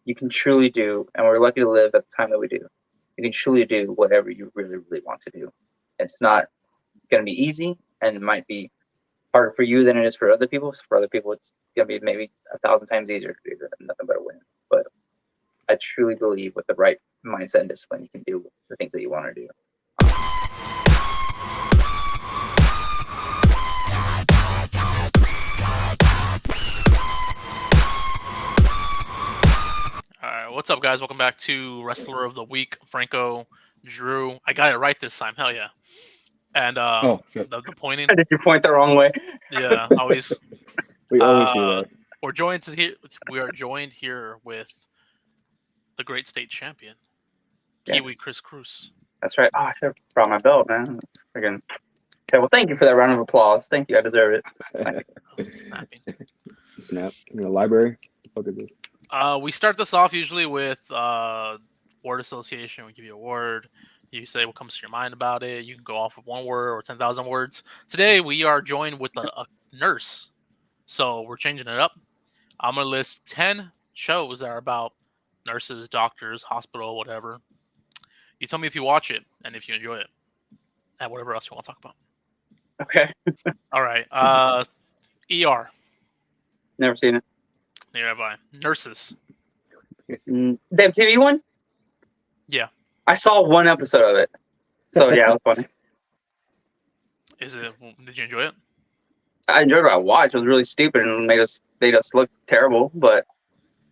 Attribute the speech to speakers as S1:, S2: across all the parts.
S1: you can truly do, and we're lucky to live at the time that we do. You can truly do whatever you really, really want to do. It's not going to be easy, and it might be harder for you than it is for other people. So for other people, it's going to be maybe 1,000 times easier to do that, nothing but a win. But I truly believe with the right mindset and discipline, you can do the things that you want to do.
S2: All right, what's up, guys? Welcome back to Wrestler of the Week. Franco, Drew. I got it right this time. Hell yeah! And the pointing.
S1: Did you point the wrong way?
S2: Yeah, always.
S3: We always do that.
S2: We are joined here with the great state champion, Kiwi Chris Cruz.
S1: That's right. Oh, I should have brought my belt, man. Freaking. Okay, well, thank you for that round of applause. Thank you. I deserve it.
S2: Snapping.
S3: Snap. In the library. Look at this.
S2: We start this off usually with word association. We give you a word. You say what comes to your mind about it. You can go off with one word or 10,000 words. Today, we are joined with a nurse. So we're changing it up. I'm going to list 10 shows that are about nurses, doctors, hospital, whatever. You tell me if you watch it and if you enjoy it. And whatever else you want to talk about.
S1: Okay.
S2: All right. ER.
S1: Never seen it.
S2: Neither have I. Nurses.
S1: The MTV one?
S2: Yeah.
S1: I saw one episode of it. So, yeah, it was funny.
S2: Did you enjoy it?
S1: I enjoyed what I watched. It was really stupid and made us look terrible, but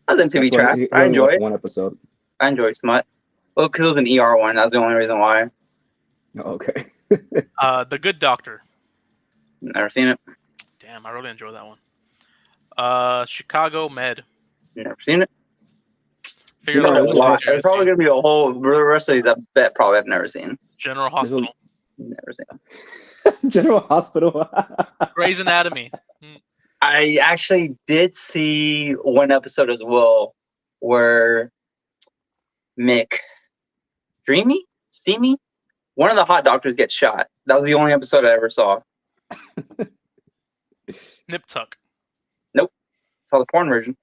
S1: that was MTV trash. I enjoyed it.
S3: One episode.
S1: I enjoy smut. Well, because it was an ER one. That's the only reason why.
S3: Oh, okay.
S2: The Good Doctor.
S1: Never seen it.
S2: Damn, I really enjoyed that one. Chicago Med.
S1: Never seen it.
S2: Figured out
S1: there's probably going to be a whole the rest of these I bet probably I've never seen.
S2: General Hospital.
S1: Never seen them.
S3: General Hospital.
S2: Grey's Anatomy.
S1: I actually did see one episode as well where Steamy, one of the hot doctors gets shot. That was the only episode I ever saw.
S2: Nip Tuck.
S1: Nope. Saw the porn version.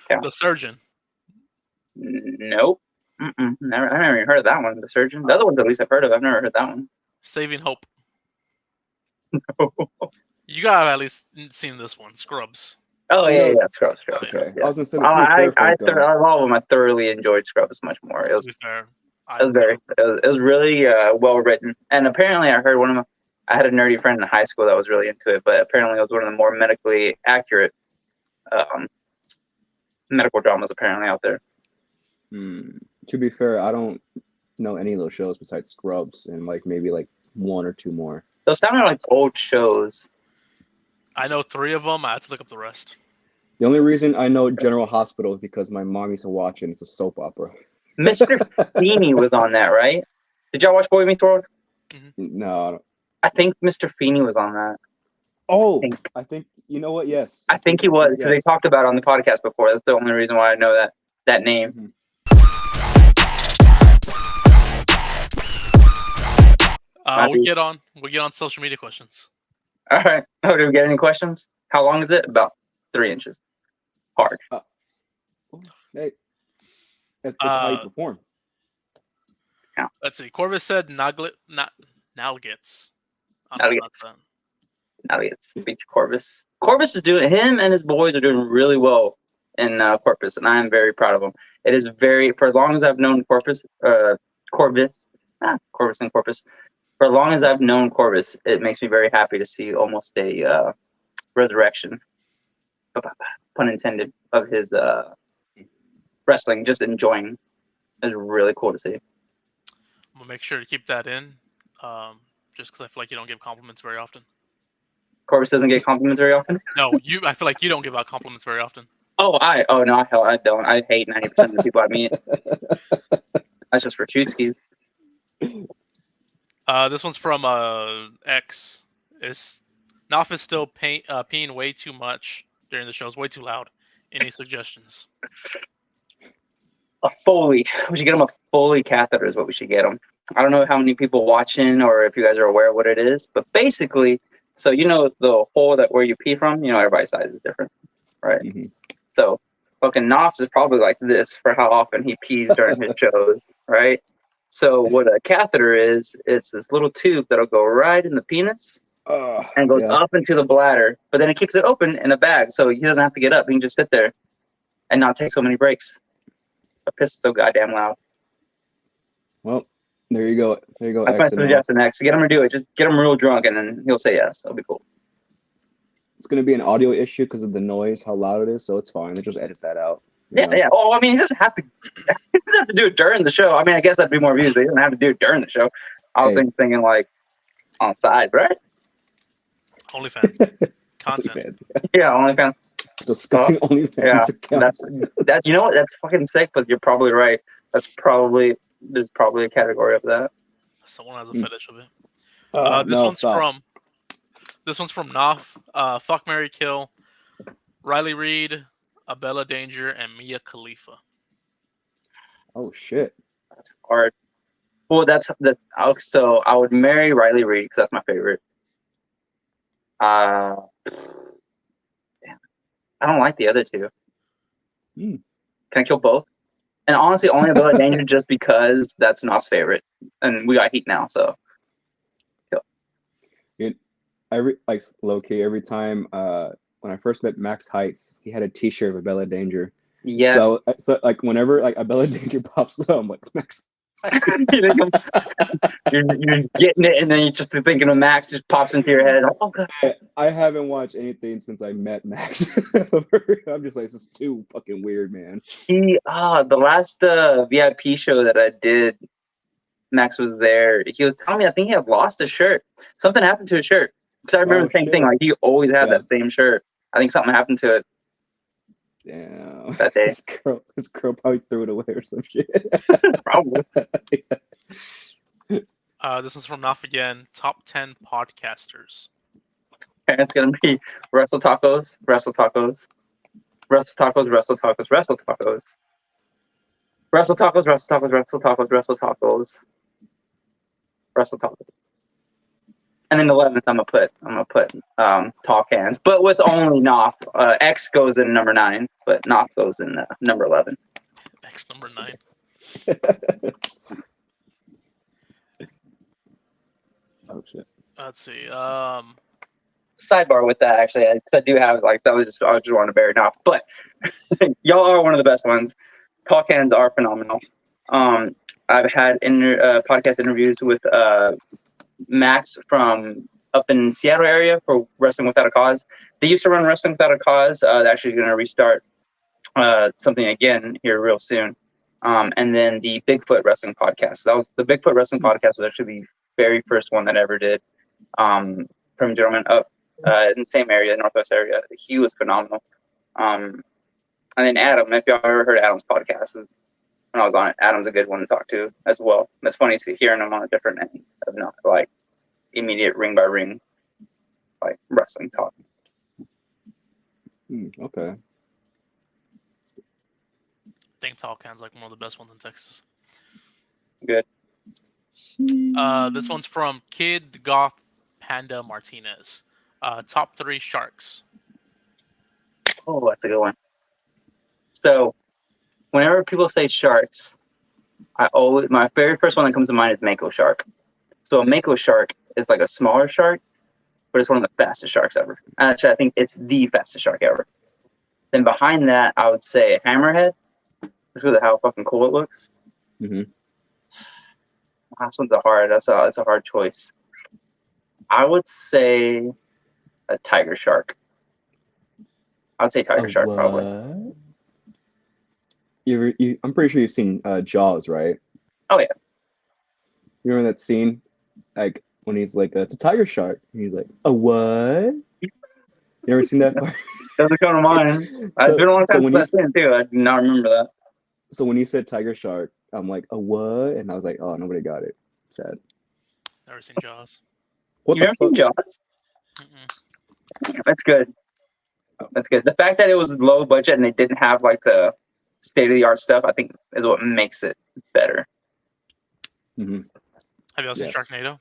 S2: Yeah. The Surgeon.
S1: Nope. Never. I never even heard of that one. The Surgeon. The other ones, at least, I've heard of. I've never heard that one.
S2: Saving Hope.
S1: No.
S2: You gotta have at least seen this one. Scrubs.
S1: Oh yeah, Scrubs.
S3: Okay.
S1: Yeah.
S3: I was gonna say.
S1: All of them. I thoroughly enjoyed Scrubs much more. It was really well written, and apparently I heard I had a nerdy friend in high school that was really into it, but apparently it was one of the more medically accurate medical dramas apparently out there.
S3: To be fair, I don't know any of those shows besides Scrubs and maybe one or two more.
S1: Those sounded like old shows.
S2: I know 3 of them. I had to look up the rest.
S3: The only reason I know General Hospital is because my mom used to watch it. And it's a soap opera.
S1: Mr. Feeney was on that, right? Did y'all watch Boy Meets World?
S3: Mm-hmm. No.
S1: I think Mr. Feeney was on that.
S3: Oh, I think you know what? Yes.
S1: I think he was because they talked about it on the podcast before. That's the only reason why I know that name.
S3: Mm-hmm.
S2: We get on social media questions.
S1: All right. Oh, do we get any questions? How long is it? About 3 inches. Hard.
S3: Hey, that's how you perform.
S1: Yeah.
S2: Let's see. Corvus said Nalgets.
S1: Nalgets. Beat Corvus. Corvus is doing. Him and his boys are doing really well in Corpus, and I am very proud of them. It is for as long as I've known Corvus. For as long as I've known Corvus, it makes me very happy to see almost a resurrection, pun intended, of his wrestling. Just enjoying. It's really cool to see.
S2: I'm gonna make sure to keep that in, just because I feel like you don't give compliments very often.
S1: Corvus doesn't get compliments very often?
S2: No, I feel like you don't give out compliments very often.
S1: No, hell, I don't. I hate 90% of the people I meet. That's just for shootskis.
S2: This one's from X. Knopf is still peeing way too much during the show. It's way too loud. Any suggestions?
S1: A Foley. We should get him a Foley catheter is what we should get him. I don't know how many people watching or if you guys are aware of what it is, but basically, so the hole where you pee from, everybody's size is different, right?
S3: Mm-hmm.
S1: So fucking Knopf is probably like this for how often he pees during his shows, right? So what a catheter is, it's this little tube that'll go right in the penis and goes up into the bladder, but then it keeps it open in a bag, so he doesn't have to get up. He can just sit there and not take so many breaks. But piss is so goddamn loud.
S3: Well, there you go. There you go.
S1: That's my suggestion next. Get him to do it. Just get him real drunk, and then he'll say yes. That'll be cool.
S3: It's going to be an audio issue because of the noise, how loud it is, so it's fine. They just edit that out.
S1: Yeah. Oh, I mean, he doesn't have to. He doesn't have to do it during the show. I mean, I guess that'd be more views. But he doesn't have to do it during the show. I was thinking like on side, right?
S2: OnlyFans content.
S1: Yeah, OnlyFans.
S3: Discussing OnlyFans accounts.
S1: That's you know what? That's fucking sick. But you're probably right. There's probably a category of that.
S2: Someone has a fetish of it. This one's from Knopf. Fuck, Marry, Kill. Riley Reid, Abella Danger, and Mia Khalifa.
S3: Oh shit.
S1: That's hard. Well, so I would marry Riley Reid because that's my favorite. Damn. I don't like the other two. Can I kill both? And honestly, only Abella Danger just because that's Knopf's favorite, and we got heat now, so.
S3: Like low key every time when I first met Max Heights, he had a T-shirt of Abella Danger.
S1: Yes.
S3: So like whenever like Abella Danger pops up, I'm like Max.
S1: you're getting it, and then you just thinking of Max just pops into your head. Oh god.
S3: I haven't watched anything since I met Max. I'm just like, this is too fucking weird, man.
S1: The last VIP show that I did, Max was there. He was telling me I think he had lost his shirt. Something happened to his shirt. Because I remember the same thing. Like he always had that same shirt. I think something happened to it.
S3: Damn.
S1: That day.
S3: His girl probably threw it away or some shit.
S1: Probably.
S2: This is from Knopf again. Top 10 podcasters.
S1: And it's gonna be Wrestle Tacos, Wrestle Tacos, Wrestle Tacos, Wrestle Tacos, Wrestle Tacos, Wrestle Tacos, Wrestle Tacos, Wrestle Tacos, Wrestle Tacos, Wrestle Tacos. And then the 11th, I'm gonna put Talk Hands, but with only Knopf. X goes in number 9, but Knopf goes in number 11.
S2: X number 9.
S3: Oh shit.
S2: Let's see.
S1: Sidebar with that, actually, because I do have I just wanted to bury Knopf, but y'all are one of the best ones. Talk Hands are phenomenal. I've had podcast interviews with Max from up in Seattle area for Wrestling Without a Cause. They used to run Wrestling Without a Cause. They're actually going to restart something again here real soon. And then the Bigfoot Wrestling Podcast. So that was the Bigfoot Wrestling Podcast was actually the very first one that I ever did. From a gentleman up in the same area, Northwest area. He was phenomenal. And then Adam, if y'all ever heard Adam's podcast, when I was on it, Adam's a good one to talk to as well. It's funny hearing him on a different end of not like immediate ring by ring, like wrestling talk.
S3: Okay.
S2: I think Talk Hands like one of the best ones in Texas.
S1: Good.
S2: This one's from Kid Goth Panda Martinez. Top 3 sharks.
S1: Oh, that's a good one. So, whenever people say sharks, my very first one that comes to mind is mako shark. So a mako shark is like a smaller shark, but it's one of the fastest sharks ever. Actually, I think it's the fastest shark ever. Then behind that, I would say hammerhead, because of how fucking cool it looks.
S3: Mm-hmm.
S1: Last one's that's a hard choice. I would say a tiger shark. I would say tiger shark probably.
S3: I'm pretty sure you've seen Jaws, right?
S1: Oh yeah.
S3: You remember that scene, like when he's like, "It's a tiger shark," and he's like, "A what?" You ever seen that part?
S1: Doesn't come to mind. I've been a long time since that scene too. I do not remember that.
S3: So when you said tiger shark, I'm like, "A what?" And I was like, "Oh, nobody got it." Sad.
S2: Never seen Jaws.
S1: You never seen Jaws?
S2: Mm-mm.
S1: That's good. That's good. The fact that it was low budget and they didn't have like the state-of-the-art stuff, I think, is what makes it better.
S3: Mm-hmm.
S2: Have you all seen Sharknado?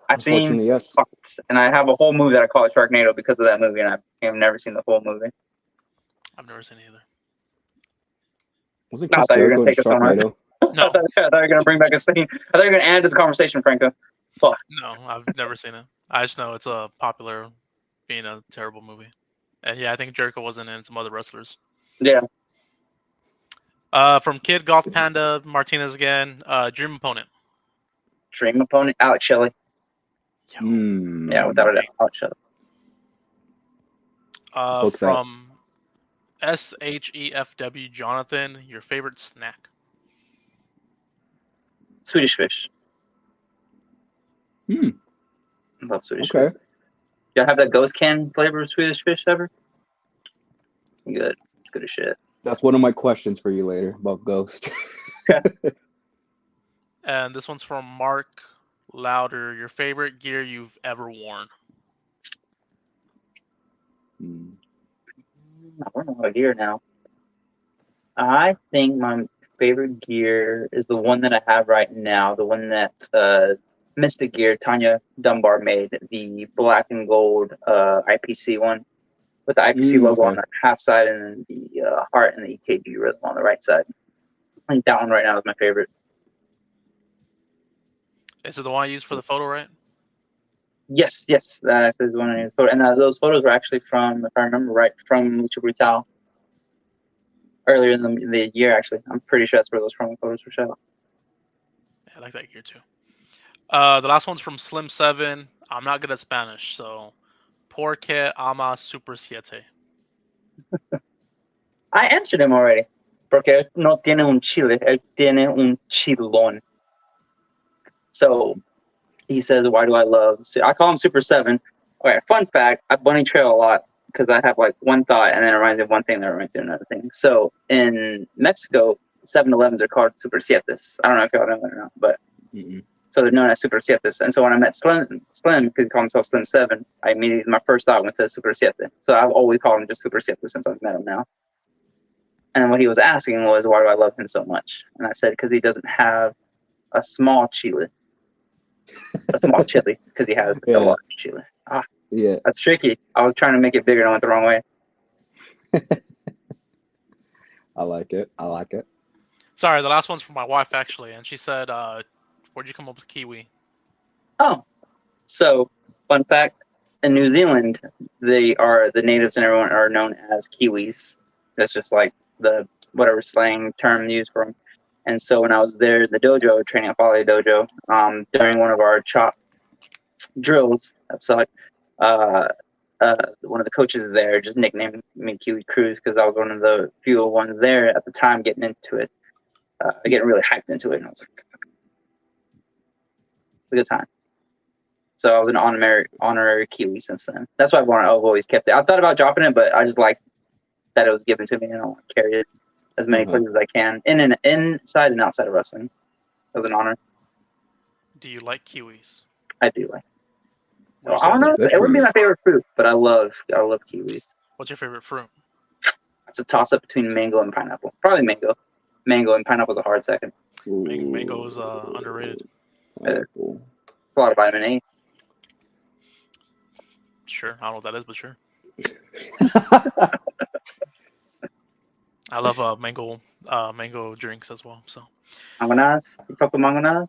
S1: I've seen
S3: yes.
S1: parts, and I have a whole movie that I call it Sharknado because of that movie, and I've never seen the whole movie.
S2: I've never seen either.
S3: Wasn't
S1: No, I
S3: Chris
S1: thought you were
S3: Jericho
S1: gonna
S3: in
S1: take us somewhere.
S3: Sharknado?
S2: No,
S1: I thought you were gonna bring back a scene. I thought you were gonna add to the conversation, Franco. Fuck.
S2: no, I've never seen it. I just know it's a popular, being a terrible movie. And yeah, I think Jericho wasn't in some other wrestlers.
S1: Yeah.
S2: From Kid Golf Panda Martinez again. Dream opponent.
S1: Dream opponent, Alex Shelley.
S2: Yo.
S1: Yeah, without a doubt, Alex Shelley.
S3: Book that.
S2: From SHEFW Jonathan, your favorite snack.
S1: Swedish fish.
S3: Hmm.
S1: I love Swedish
S3: Okay.
S1: fish. Y'all have that ghost can flavor of Swedish fish ever? Good. It's good as shit.
S3: That's one of my questions for you later about Ghost.
S2: And this one's from Mark Louder. Your favorite gear you've ever worn.
S1: I don't know what gear now. I think my favorite gear is the one that I have right now, the one that Mystic Gear, Tanya Dunbar made, the black and gold IPC one with the IPC logo on the half side and then the heart and the EKG rhythm on the right side. I think that one right now is my favorite.
S2: Is it the one I used for the photo, right?
S1: Yes, that is one I used. And those photos were actually from, if I remember right, from Lucha Brutal. Earlier in the year, actually. I'm pretty sure that's where those promo photos were shot.
S2: Yeah, I like that gear too. The last one's from Slim7. I'm not good at Spanish, so Porque ama Super Siete.
S1: I answered him already. Porque no tiene un chile, él tiene un chilón. So he says, why do I love... I call him Super 7. Okay, fun fact, I bunny trail a lot because I have like one thought and then it reminds me of one thing that reminds me of another thing. So in Mexico, 7-Elevens are called Super Sietes. I don't know if y'all know that or not, but so they're known as Super Sietes. And so when I met Slim, because he called himself Slim 7, I immediately, my first thought went to Super Siete. So I've always called him just Super Siete since I've met him now. And what he was asking was, why do I love him so much? And I said, because he doesn't have a small chile. A small chili, because he has a large chili.
S3: Yeah.
S1: That's tricky. I was trying to make it bigger and I went the wrong way.
S3: I like it.
S2: Sorry, the last one's from my wife, actually. And she said, where'd you come up with Kiwi?
S1: Oh, so fun fact, in New Zealand, the natives and everyone are known as kiwis. That's just like the whatever slang term used for them. And so when I was there, the dojo, training at Folly Dojo, during one of our chop drills, that's like, one of the coaches there just nicknamed me Kiwi Cruz because I was one of the few ones there at the time getting into it, getting really hyped into it. And I was like, a good time. So I was an honorary Kiwi since then. That's why I've always kept it. I thought about dropping it, but I just like that it was given to me and I want to carry it as many places as I can, inside and outside of wrestling. It was an honor.
S2: Do you like kiwis?
S1: I do like.
S2: Well,
S1: I don't know. It wouldn't be my favorite fruit, but I love kiwis.
S2: What's your favorite fruit?
S1: It's a toss-up between mango and pineapple. Probably mango. Mango and pineapple is a hard second.
S2: Mango is underrated.
S3: Cool.
S1: It's a lot of vitamin A.
S2: Sure, I don't know what that is, but sure. I love mango drinks as well. So
S1: Mangonas? You fuck with mangonas?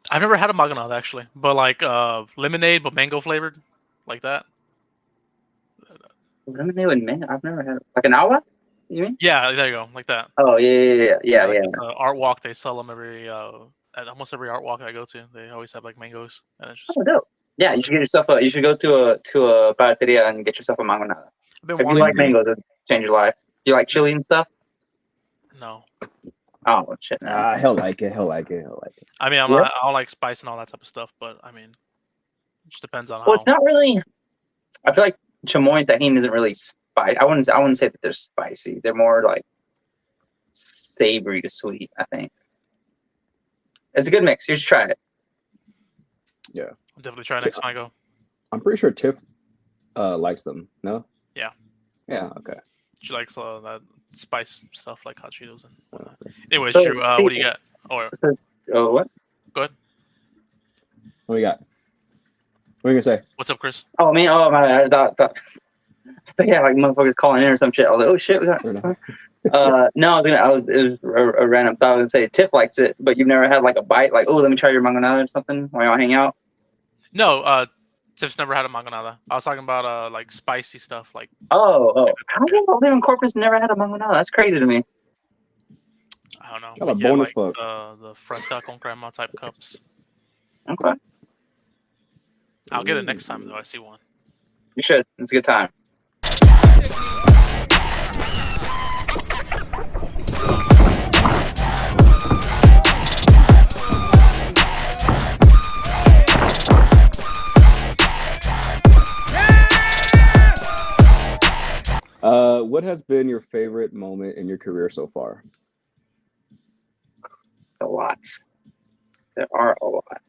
S2: I've never had a mangonade actually, but like lemonade, but mango flavored, like that.
S1: Lemonade with mango? I've never had like an agua. You mean?
S2: Yeah, there you go, like that.
S1: Oh yeah.
S2: Like, Art Walk, they sell them at almost every art walk I go to. They always have like mangoes, and it's just
S1: dope. Yeah, you should get yourself you should go to a panaderia and get yourself a mangonada. If you like mangoes, it'll change your life. You like chili and stuff?
S2: No.
S1: Oh shit!
S3: He'll like it.
S2: I mean, I don't like spice and all that type of stuff, but I mean, it just depends on how.
S1: Well, it's not really. I feel like chamoy and tahini isn't really spicy. I wouldn't say that they're spicy. They're more like savory to sweet. I think it's a good mix. You should try it.
S3: Yeah,
S2: I'll definitely try next time I go.
S3: I'm pretty sure Tiff likes them. No.
S2: Yeah.
S3: Yeah. Okay.
S2: She likes that spice stuff like hot Cheetos and whatnot. Anyways,
S1: So,
S2: Drew, what do you got?
S1: Oh, what?
S2: Go ahead.
S3: What do you got? What are you gonna say?
S2: What's up, Chris?
S1: Oh, man. Oh, my. I So yeah, like motherfuckers calling in or some shit. I was like, oh shit, we got. No, it was a random thought. I was gonna say Tiff likes it, but you've never had like a bite, like, oh, let me try your mangonada or something while y'all hang out.
S2: No, Tiff's never had a mangonada. I was talking about like spicy stuff, like.
S1: Oh, how do you live in Corpus never had a mangonada? That's crazy to me.
S2: I don't know.
S3: Got a bonus fuck.
S2: The fresca con crema type cups.
S1: Okay,
S2: I'll get it next time though. I see one.
S1: you should. It's a good time.
S3: What has been your favorite moment in your career so far?
S1: A lot. There are a lot.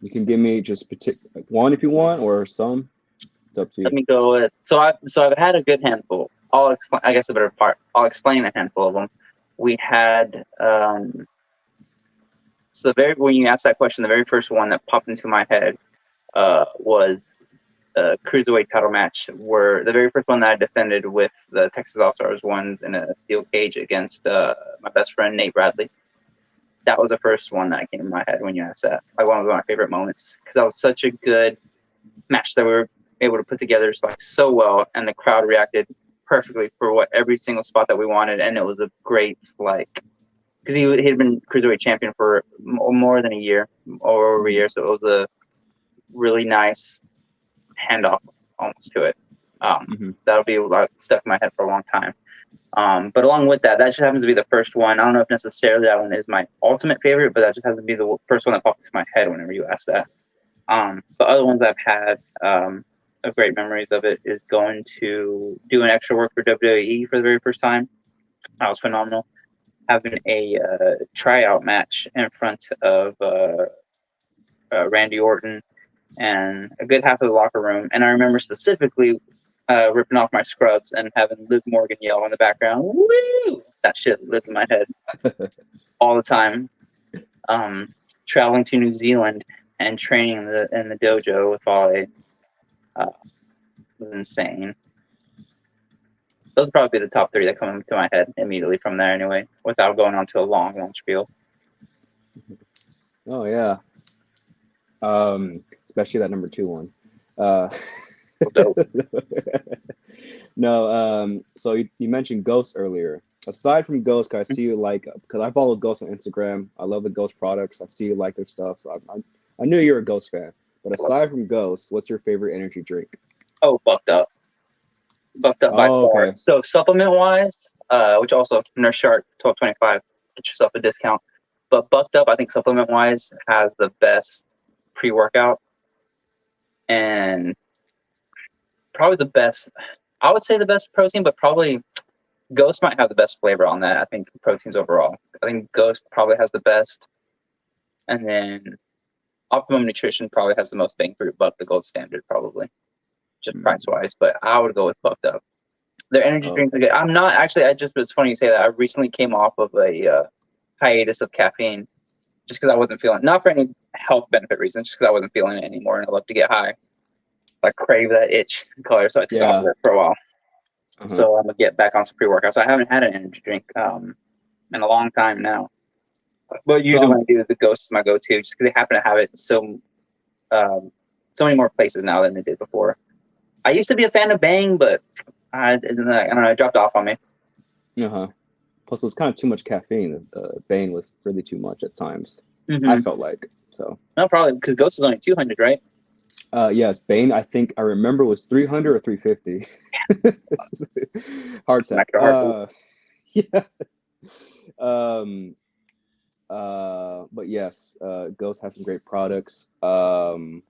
S3: You can give me just one if you want, or some. It's up to you.
S1: Let me go with. So I've had a good handful. I'll explain. I guess the better part. I'll explain a handful of them. We had. So when you asked that question, the very first one that popped into my head was a cruiserweight title match. Where the very first one that I defended with the Texas All Stars ones in a steel cage against my best friend Nate Bradley. That was the first one that came in my head when you asked that. Like one of my favorite moments because that was such a good match that we were able to put together so well, and the crowd reacted perfectly for every single spot that we wanted, and it was a great because he had been cruiserweight champion for more than a year, or over a year, so it was a really nice handoff almost to it. That'll be stuck in my head for a long time. But along with that just happens to be the first one. I don't know if necessarily that one is my ultimate favorite, but that just happens to be the first one that popped into my head whenever you ask that. But other ones I've had of great memories of it is going to do an extra work for WWE for the very first time. That was phenomenal. Having a tryout match in front of Randy Orton and a good half of the locker room. And I remember specifically ripping off my scrubs and having Liv Morgan yell in the background, "Woo!" That shit lived in my head all the time. Traveling to New Zealand and training in the dojo with Ollie was insane. Those would probably be the top three that come into my head immediately from there anyway, without going on to a long spiel.
S3: Oh, yeah. Especially that number 2 one. No, so you mentioned Ghost earlier. Aside from Ghost, I see you because I follow Ghost on Instagram. I love the Ghost products. I see you like their stuff. So I knew you're a Ghost fan. But aside from Ghost, what's your favorite energy drink?
S1: Oh, Bucked Up. Bucked Up by far. Okay. So supplement-wise, which also Nurse Shark 12.25, get yourself a discount. But Bucked Up, I think supplement-wise, has the best pre-workout and probably the best. I would say the best protein, but probably Ghost might have the best flavor on that. I think proteins overall. I think Ghost probably has the best, and then Optimum Nutrition probably has the most bang for your buck, the gold standard probably, just price-wise. But I would go with Bucked Up. Their energy drinks are good. I'm not actually. It's funny you say that. I recently came off of a hiatus of caffeine, just because I wasn't feeling. Not for any health benefit reasons, just because I wasn't feeling it anymore, and I love to get high. I crave that itch color, so I took off of it for a while. So I'm gonna get back on some pre-workout. So I haven't had an energy drink in a long time now. But usually when I do, the Ghost is my go-to, just because they happen to have it so many more places now than they did before. I used to be a fan of Bang, but I don't know, it dropped off on me.
S3: Plus, it was kind of too much caffeine. Bang was really too much at times. I felt like so.
S1: No, probably because Ghost is only 200, right?
S3: Yes, Bane. I think I remember was 300 or 350. Hard sack. Yeah. But yes, Ghost has some great products. Okay,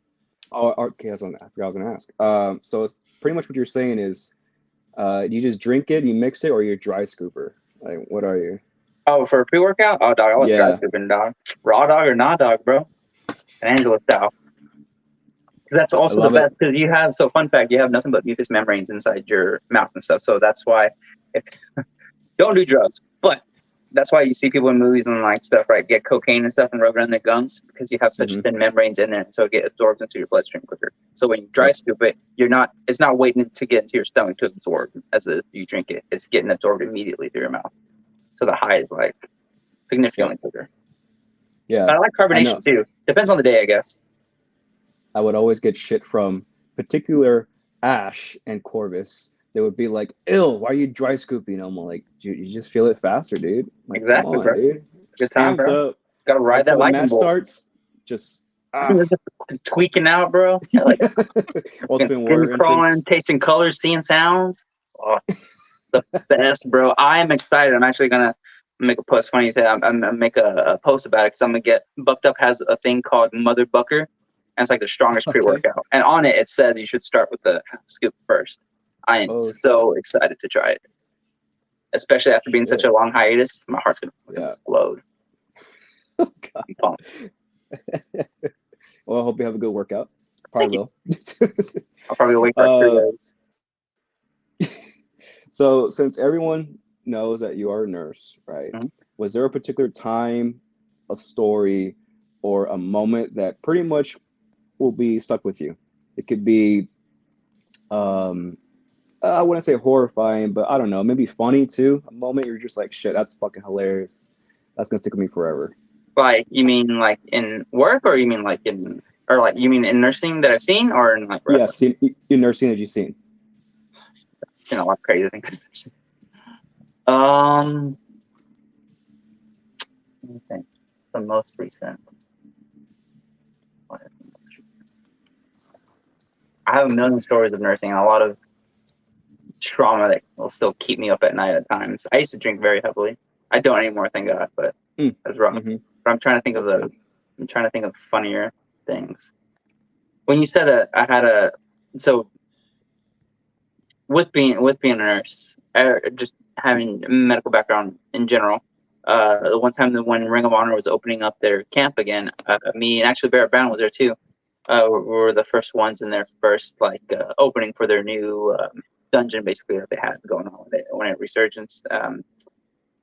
S3: I forgot I was gonna ask. So it's pretty much what you're saying is, you just drink it, you mix it, or you're a dry scooper. Like, what are you?
S1: Oh, for a pre-workout? Oh, dog, I like dry scooping, dog. Raw dog or not dog, bro. And Angela style. Because that's also the best. Because you have, fun fact, you have nothing but mucous membranes inside your mouth and stuff. So that's why, don't do drugs. But That's why you see people in movies and like stuff, right? Get cocaine and stuff and rub it on their gums because you have such
S3: Mhm.
S1: thin membranes in there, so it gets absorbed into your bloodstream quicker. So when you dry scoop it, it's not waiting to get into your stomach to absorb as you drink it. It's getting absorbed immediately through your mouth. So the high is like significantly quicker.
S3: Yeah,
S1: But I like
S3: I know.
S1: carbonation too. Depends on the day, I guess.
S3: I would always get shit from particular Ash and Corvus. They would be like, "Ill, why are you dry scooping?" I'm like, you just feel it faster, dude. Like, come
S1: Exactly,
S3: on,
S1: bro.
S3: dude.
S1: Good time,
S3: Stamped
S1: bro.
S3: up.
S1: Gotta
S3: Right
S1: ride that
S3: before the
S1: lightning
S3: match
S1: bolt.
S3: starts, just
S1: Tweaking out, bro. Like
S3: Ultimate
S1: skin
S3: Warrior
S1: crawling,
S3: entrance.
S1: tasting colors, seeing sounds. Oh, the best, bro. I am excited. I'm actually gonna make a post. Funny you say, I'm gonna make a post about it because I'm gonna get Bucked Up has a thing called Mother Bucker, and it's like the strongest
S3: Okay.
S1: pre-workout. And on it, it says you should start with the scoop first. I am so excited to try it, especially after being such a long hiatus. My heart's gonna explode.
S3: Oh, God. Well, I hope you have a good workout. Probably will.
S1: I'll probably wait for 3 days.
S3: So, since everyone knows that you are a nurse, right?
S1: Mm-hmm.
S3: Was there a particular time, a story, or a moment that pretty much will be stuck with you? It could be, I wouldn't say horrifying, but I don't know, maybe funny too. A moment you're just like, shit, that's fucking hilarious. That's gonna stick with me forever.
S1: Like, you mean like in work, or you mean like you mean in nursing that I've seen, or in like wrestling?
S3: Yeah, in nursing that you've seen.
S1: Seen a lot of crazy things. Let me think. The most recent. What is the most recent? I have a million stories of nursing and a lot of trauma that will still keep me up at night at times. I used to drink very heavily. I don't anymore, thank God, but that's rough.
S3: Mm-hmm.
S1: But I'm trying to think of funnier things. When you said so with being a nurse, just having a medical background in general, the one time when Ring of Honor was opening up their camp again, me and actually Barrett Brown was there too. Were the first ones in their first opening for their new dungeon, basically, that they had going on when it resurgence.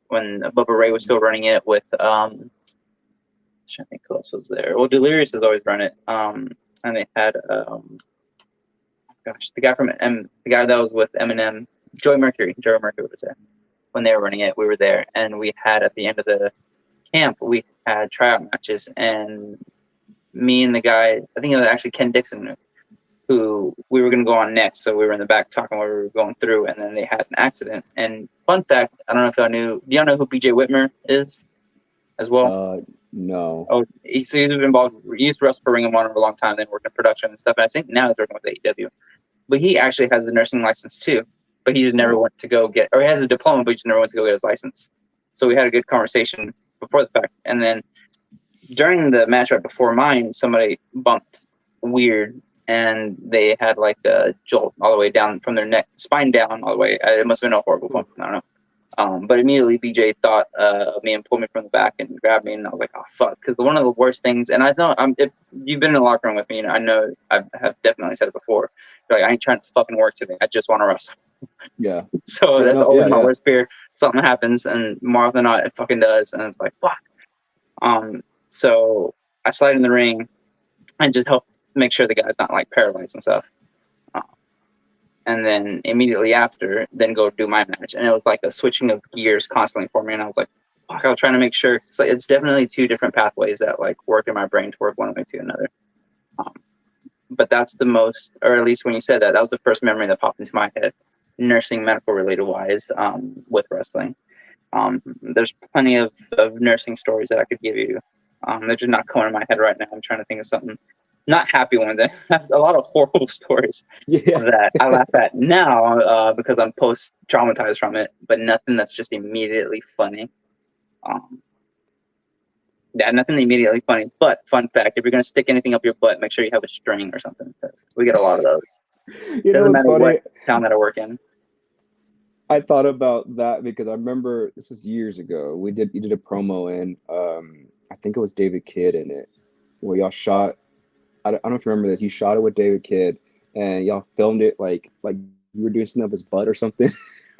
S1: When Bubba Ray was still running it with I think who else was there. Well, Delirious has always run it. And they had the guy that was with Eminem, Joey Mercury was there when they were running it. We were there, and we had at the end of the camp we had tryout matches, and me and the guy, I think it was actually Ken Dixon, who we were going to go on next. So we were in the back talking what we were going through, and then they had an accident. And fun fact, I don't know if y'all knew. Do y'all know who BJ Whitmer is as well?
S3: No.
S1: Oh, he's involved. He used to wrestle for Ring of Honor for a long time, then worked in production and stuff. And I think now he's working with AEW. But he actually has a nursing license too. But he just never went to go get, or he has a diploma, but he just never went to go get his license. So we had a good conversation before the fact. And then during the match right before mine, somebody bumped weird, and they had like a jolt all the way down from their neck, spine down all the way. It must have been a horrible bump. I don't know. But immediately BJ thought of me and pulled me from the back and grabbed me, and I was like, "Oh fuck!" Because one of the worst things, and I know if you've been in the locker room with me, I know I have definitely said it before. Like, I ain't trying to fucking work today. I just want to wrestle.
S3: Yeah.
S1: So that's always my worst fear. Something happens, and more often than not, it fucking does, and it's like fuck. So I slide in the ring and just help make sure the guy's not like paralyzed and stuff. And then immediately after, then go do my match. And it was like a switching of gears constantly for me. And I was like, fuck, I was trying to make sure. So it's definitely two different pathways that like work in my brain to work one way to another. But that's the most, or at least when you said that, that was the first memory that popped into my head, nursing, medical related wise, with wrestling. There's plenty of nursing stories that I could give you. They're just not coming in my head right now. I'm trying to think of something. Not happy ones. I have a lot of horrible stories that I laugh at now because I'm post traumatized from it, but nothing that's just immediately funny. Nothing immediately funny. But fun fact: if you're gonna stick anything up your butt, make sure you have a string or something, because we get a lot of those. Doesn't matter what town that I work in.
S3: I thought about that because I remember this was years ago. You did a promo in I think it was David Kidd in it, where y'all shot. I don't know if you remember this. You shot it with David Kidd, and y'all filmed it like you were doing something up his butt or something.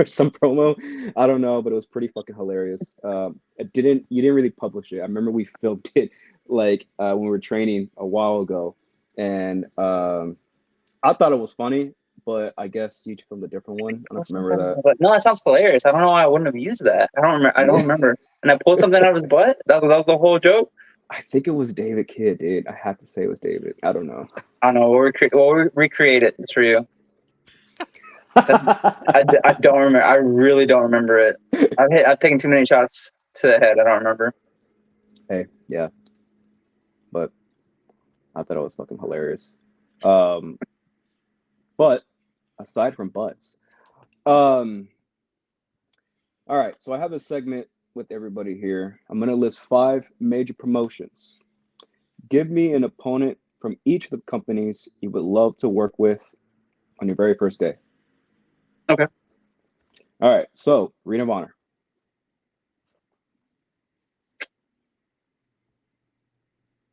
S3: or some promo. I don't know, but it was pretty fucking hilarious. You didn't really publish it. I remember we filmed it like when we were training a while ago, and I thought it was funny, but I guess you filmed a different one. I don't remember that.
S1: But no, that sounds hilarious. I don't know why I wouldn't have used that. I don't remember. I don't remember. And I pulled something out of his butt. That was the whole joke.
S3: I think it was David Kidd, dude. I have to say it was David. I don't know.
S1: I don't know. We'll recreate it. It's for you. I don't remember. I really don't remember it. I've taken too many shots to the head. I don't remember.
S3: Hey, yeah. But I thought it was fucking hilarious. But aside from butts, all right. So I have a segment with everybody here. I'm gonna list 5 major promotions. Give me an opponent from each of the companies you would love to work with on your very first day.
S1: Okay.
S3: All right. So Ring of Honor.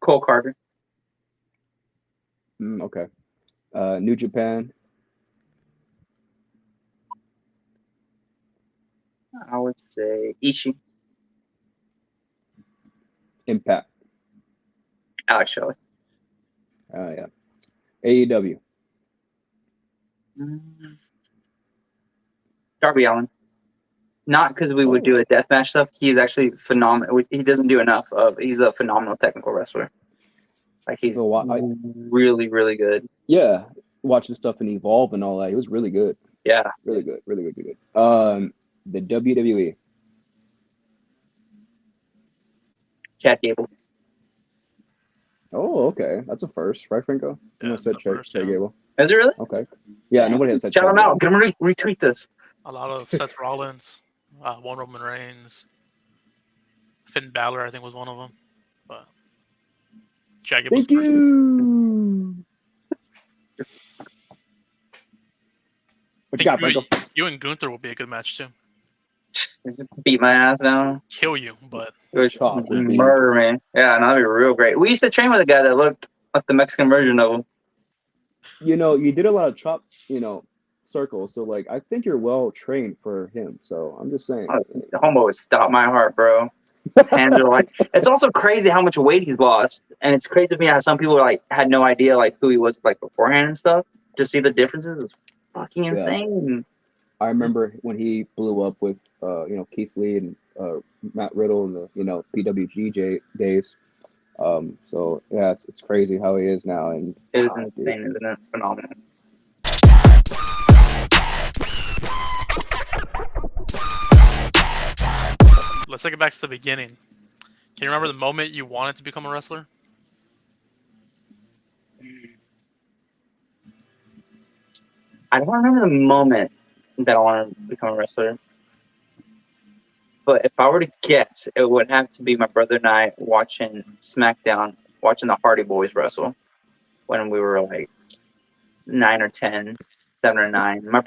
S1: Cole Carter.
S3: Okay. New Japan.
S1: I would say Ishii.
S3: Impact.
S1: Alex Shelley.
S3: Yeah. AEW.
S1: Darby Allin. Not because we would do a deathmatch stuff. He's actually phenomenal. He doesn't do enough of. He's a phenomenal technical wrestler. Like he's really, really good.
S3: Yeah, watching stuff and evolve and all that. He was really good.
S1: Yeah,
S3: really good. The WWE.
S1: Chad Gable.
S3: Oh, okay, that's a first, right, Franco?
S2: Yeah,
S3: said Chad Gable.
S1: Is it really?
S3: Okay. Yeah, nobody has said.
S1: Shout him out. Get him retweet this.
S2: A lot of Seth Rollins, one Roman Reigns, Finn Balor, I think was one of them. But Chad Gable's
S3: Thank you. What you got, Franco?
S2: You and Gunther will be a good match too.
S1: Beat my ass down.
S2: Kill you, but
S1: it was murder, man. Yeah, no, that'd be real great. We used to train with a guy that looked like the Mexican version of him.
S3: You know, you did a lot of chop, circles. So, like, I think you're well trained for him. So, I'm just saying.
S1: The homo would stop my heart, bro. Hands are like. It's also crazy how much weight he's lost, and it's crazy to me how some people like had no idea like who he was like beforehand and stuff. To see the differences is fucking insane.
S3: I remember when he blew up with, Keith Lee and Matt Riddle in the PWG days. So yeah, it's crazy how he is now, and
S1: it is insane, isn't it? It's phenomenal.
S2: Let's take it back to the beginning. Can you remember the moment you wanted to become a wrestler?
S1: I don't remember the moment that I wanted to become a wrestler. But if I were to guess, it would have to be my brother and I watching SmackDown, watching the Hardy Boys wrestle when we were like 9 or 10, 7 or 9. My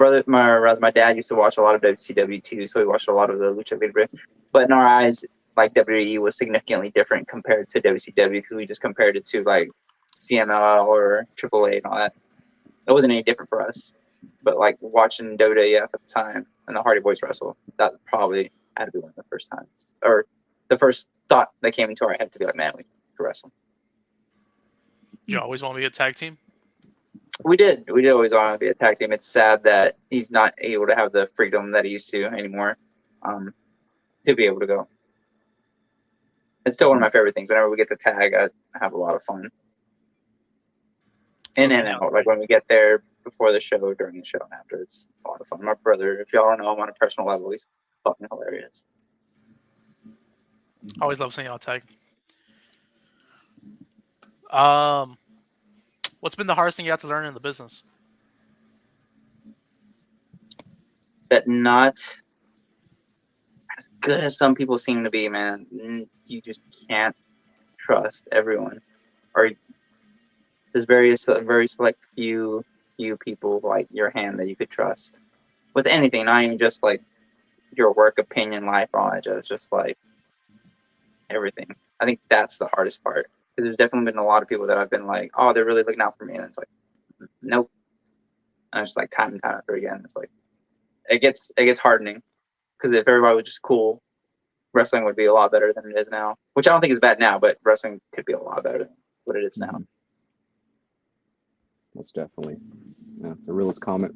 S1: dad used to watch a lot of WCW too, so we watched a lot of the Lucha Libre. But in our eyes, like WWE was significantly different compared to WCW because we just compared it to like CMLL or AAA and all that. It wasn't any different for us. But like watching WWF at the time and the Hardy Boys wrestle, that probably had to be one of the first times, or the first thought that came into our head to be like, man, we could wrestle.
S2: Did you always want to be a tag team?
S1: We did always want to be a tag team. It's sad that he's not able to have the freedom that he used to anymore, to be able to go. It's still one of my favorite things. Whenever we get to tag, I have a lot of fun. And out, like when we get there before the show, during the show, and after, it's a lot of fun. My brother, if y'all don't know him on a personal level, he's fucking hilarious.
S2: I always love seeing y'all tag. What's been the hardest thing you had to learn in the business?
S1: That not as good as some people seem to be, man. You just can't trust everyone, or there's very select few people like your hand that you could trust with anything, not even just like your work, opinion, life, all that. Just like everything. I think that's the hardest part, because there's definitely been a lot of people that I've been like, oh, they're really looking out for me, and it's like, nope. And it's like time and time after again, it's like, it gets hardening because if everybody was just cool, wrestling would be a lot better than it is now. Which I don't think is bad now, but wrestling could be a lot better than what it is now.
S3: Most definitely. Yeah, it's a realist comment.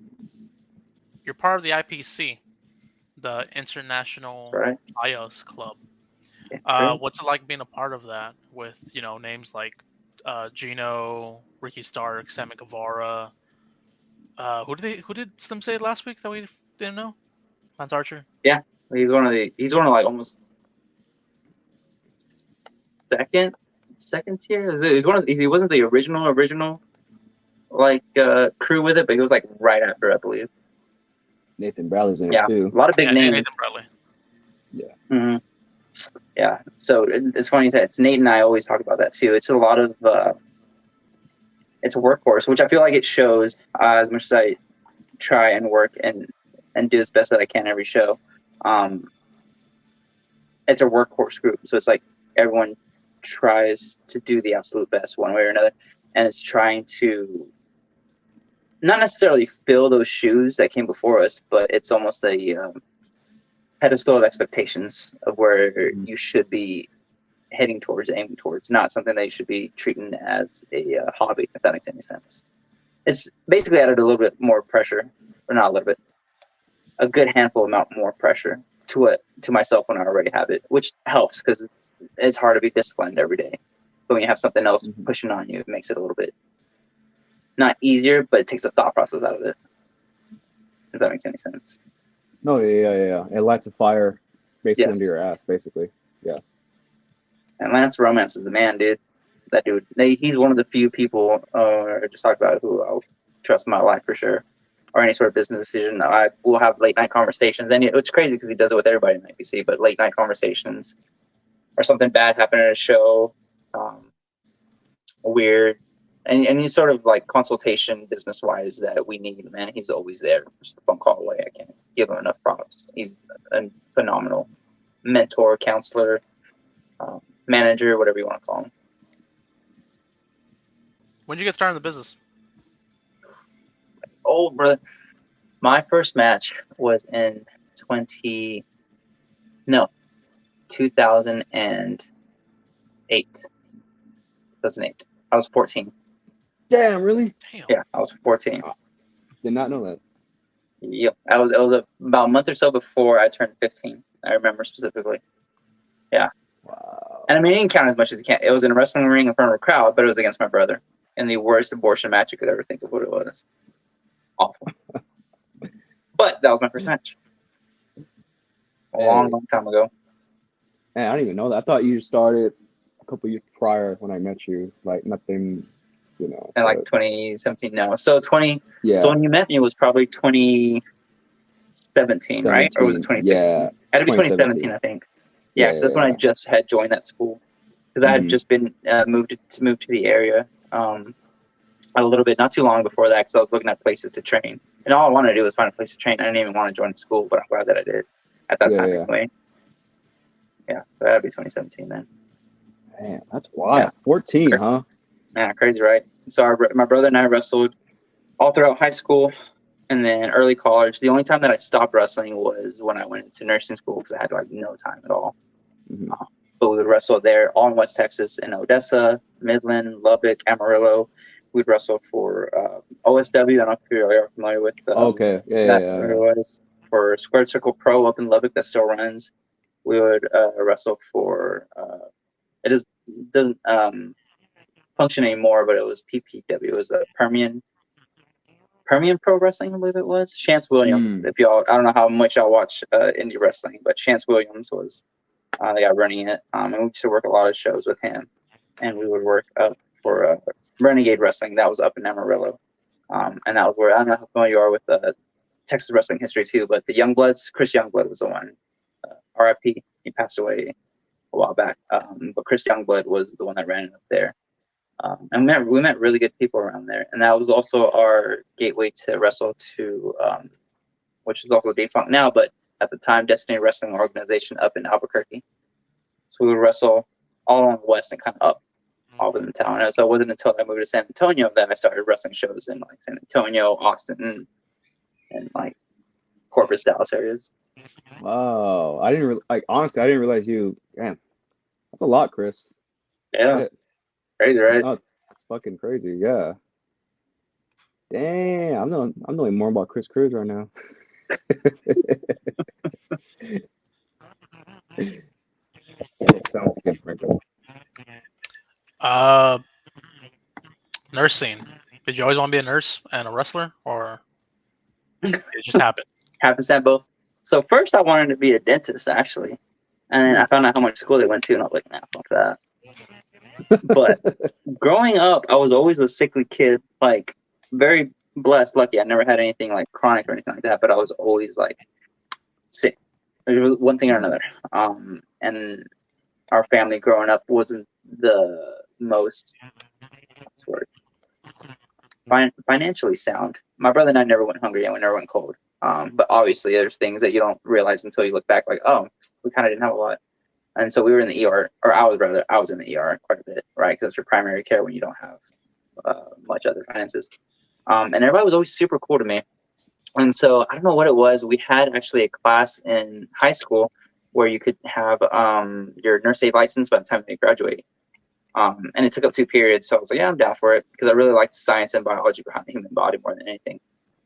S2: You're part of the IPC, the International
S1: Right.
S2: IOS Club.
S1: Yeah,
S2: What's it like being a part of that with names like Gino, Ricky Stark, Sammy Guevara? Who did Slim say last week that we didn't know? Lance Archer.
S1: yeah. He's one of like almost second tier. He wasn't the original like crew with it, but he was like right after, I believe.
S3: Nathan Bradley's in
S1: Yeah,
S3: it too.
S1: a lot of big names.
S2: Nathan Bradley.
S3: Yeah.
S1: Mm-hmm. Yeah. So it's funny you said it's Nate and I always talk about that too. It's a lot of it's a workhorse, which I feel like it shows as much as I try and work and do as best that I can every show. It's a workhorse group, so it's like everyone tries to do the absolute best one way or another, and it's trying to not necessarily fill those shoes that came before us, but it's almost a pedestal of expectations of where you should be heading towards, aiming towards, not something that you should be treating as a hobby, if that makes any sense. It's basically added a little bit more pressure, or not a little bit, a good handful amount more pressure to myself when I already have it, which helps because it's hard to be disciplined every day. But when you have something else pushing on you, it makes it a little bit not easier, but it takes the thought process out of it. If that makes any sense.
S3: No, yeah. It lights a fire basically under your ass, basically. Yeah.
S1: And Lance Romance is the man, dude. That dude, he's one of the few people I just talked about who I'll trust in my life for sure, or any sort of business decision. I will have late night conversations, and it's crazy because he does it with everybody in IPC. But late night conversations, or something bad happened at a show, weird, and any sort of like consultation business wise that we need, man, he's always there. Just a phone call away. I can't give him enough props. He's a phenomenal mentor, counselor, manager, whatever you want to call him.
S2: When did you get started in the business?
S1: Oh, brother. My first match was in 2008. I was 14.
S3: Damn, really?
S2: Damn.
S1: Yeah, I was 14.
S3: Did not know that.
S1: Yep. It was about a month or so before I turned 15. I remember specifically. Yeah.
S3: Wow.
S1: And I mean, it didn't count as much as you can. It was in a wrestling ring in front of a crowd, but it was against my brother in the worst abortion match you could ever think of what it was. Awful. But that was my first match. A long time ago.
S3: Man, I didn't even know that. I thought you started a couple years prior when I met you. Like nothing,
S1: And like 2017, no. So So when you met me, it was probably 2017, right? Or was it 2016?
S3: Yeah.
S1: It had to be 2017, I think. Yeah, because that's when I just had joined that school. Because I had just been moved to the area a little bit, not too long before that, because I was looking at places to train. And all I wanted to do was find a place to train. I didn't even want to join the school, but I'm glad that I did at that time anyway. Yeah, so that would be 2017 then.
S3: Man, that's wild. Yeah. 14, huh?
S1: Yeah, crazy, right? So my brother and I wrestled all throughout high school and then early college. The only time that I stopped wrestling was when I went into nursing school because I had like no time at all. But we would wrestle there all in West Texas, in Odessa, Midland, Lubbock, Amarillo. We'd wrestle for OSW. I don't know if you're familiar with
S3: it
S1: was for Squared Circle Pro up in Lubbock that still runs. We would wrestle for it doesn't function anymore, but it was PPW. It was a Permian Pro Wrestling, I believe it was. Chance Williams. If y'all, I don't know how much y'all watch indie wrestling, but Chance Williams was the guy running it. And we used to work a lot of shows with him, and we would work up for Renegade Wrestling. That was up in Amarillo, and that was where I don't know how familiar you are with Texas wrestling history too, but the Youngbloods. Chris Youngblood was the one. RIP. He passed away a while back, but Chris Youngblood was the one that ran it up there. And we met really good people around there, and that was also our gateway to wrestle to, which is also defunct now, but at the time, Destiny Wrestling Organization up in Albuquerque. So we would wrestle all along the west and kind of up all within town. And so it wasn't until I moved to San Antonio that I started wrestling shows in like San Antonio, Austin, and like Corpus, Dallas areas.
S3: Wow, I didn't honestly, I didn't realize you. Damn, that's a lot, Chris.
S1: Yeah,
S3: Shit.
S1: crazy, right?
S3: No, it's fucking crazy. Yeah. Damn, I'm knowing more about Chris Cruz right now. It sounds good, Franco.
S2: Nursing. Did you always want to be a nurse and a wrestler, or it just happened?
S1: Happens at both. So first, I wanted to be a dentist actually, and I found out how much school they went to, and I was like, nah, fuck that. But growing up, I was always a sickly kid, like very blessed, lucky. I never had anything like chronic or anything like that, but I was always like sick. It was one thing or another. And our family growing up wasn't the most financially sound. My brother and I never went hungry and we never went cold. But obviously, there's things that you don't realize until you look back, like, oh, we kind of didn't have a lot. And so we were in the ER, or I was in the ER quite a bit, right? Because it's for primary care when you don't have much other finances. And everybody was always super cool to me. And so I don't know what it was. We had actually a class in high school where you could have your nurse aid license by the time you graduate. And it took up 2 periods. So I was like, yeah, I'm down for it because I really liked science and biology behind the human body more than anything.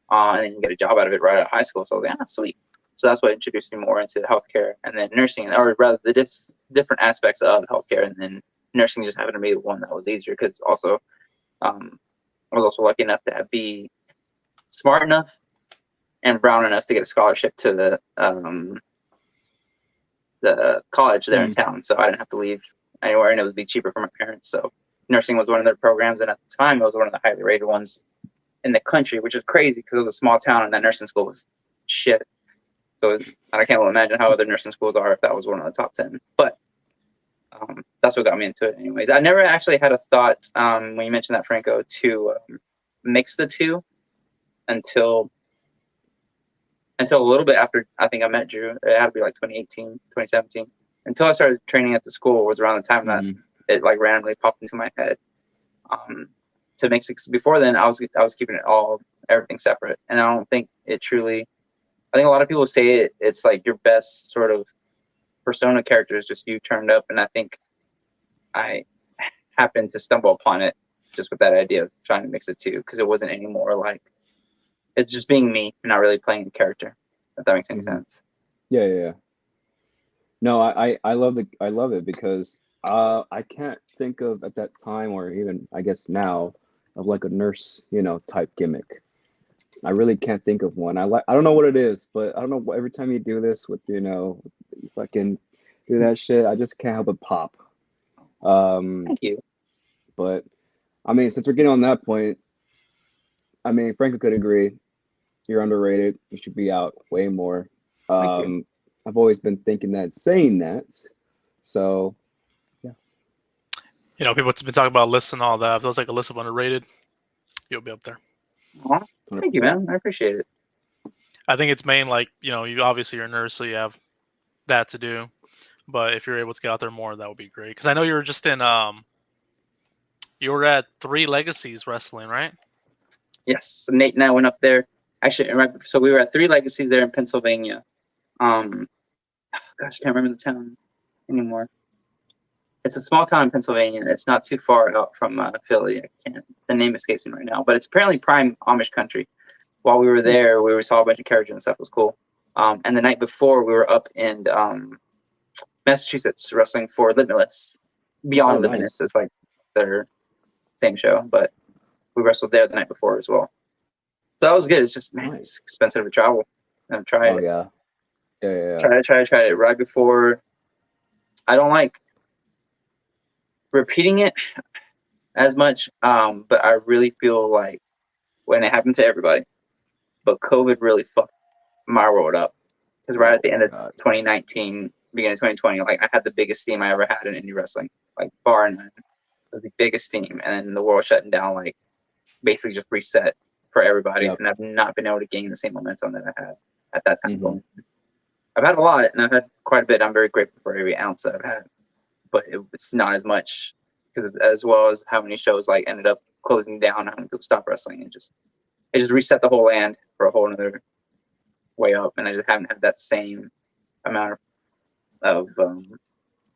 S1: And then you get a job out of it right out of high school. So I was like, yeah, sweet. So that's what introduced me more into healthcare and then nursing, or rather the different aspects of healthcare. And then nursing just happened to be the one that was easier because also I was also lucky enough to be smart enough and brown enough to get a scholarship to the college there in town. So I didn't have to leave anywhere, and it would be cheaper for my parents. So nursing was one of their programs, and at the time, it was one of the highly rated ones in the country, which is crazy because it was a small town, and that nursing school was shit. So I can't imagine how other nursing schools are if that was one of the top 10. But that's what got me into it anyways. I never actually had a thought, when you mentioned that, Franco, to mix the two until a little bit after I think I met Drew. It had to be like 2018, 2017. Until I started training at the school was around the time that it like randomly popped into my head to mix it. Before then, I was keeping everything separate, and I don't think it truly. I think a lot of people say it's like your best sort of persona character is just you turned up, and I think I happened to stumble upon it just with that idea of trying to mix it too, because it wasn't anymore like it's just being me, not really playing the character. If that makes any sense.
S3: Yeah. No, I love it because I can't think of at that time or even I guess now of like a nurse, type gimmick. I really can't think of one. I don't know what it is, but I don't know. Every time you do this with you fucking do that shit, I just can't help but pop.
S1: Thank you.
S3: But I mean, since we're getting on that point, I mean, Franco could agree. You're underrated. You should be out way more. I've always been thinking that, saying that. So, yeah.
S2: People have been talking about lists and all that. If there's like a list of underrated, you'll be up there.
S1: Thank you, man. I appreciate it.
S2: I think it's main, like, you obviously you're a nurse, so you have that to do. But if you're able to get out there more, that would be great. Because I know you were just in, you were at 3 Legacies Wrestling, right?
S1: Yes. So Nate and I went up there. Actually, so we were at 3 Legacies there in Pennsylvania. Gosh, I can't remember the town anymore. It's a small town in Pennsylvania. It's not too far out from Philly. The name escapes me right now, but it's apparently prime Amish country. While we were there, we saw a bunch of carriages and stuff. It was cool. And the night before, we were up in Massachusetts wrestling for Limitless. Beyond Limitless is like their same show, but we wrestled there the night before as well. So that was good. It's just, man, it's expensive to travel and try it.
S3: Yeah.
S1: Try it right before. I don't like repeating it as much, but I really feel like when it happened to everybody, but COVID really fucked my world up because right at the end of 2019, beginning of 2020, like I had the biggest steam I ever had in indie wrestling, like bar none. It was the biggest steam, and then the world shutting down, like basically just reset for everybody, and I've not been able to gain the same momentum that I had at that time. I've had a lot, and I've had quite a bit. I'm very grateful for every ounce that I've had, but it's not as much because as well as how many shows like ended up closing down, how many people stopped wrestling, it just reset the whole land for a whole another way up, and I just haven't had that same amount of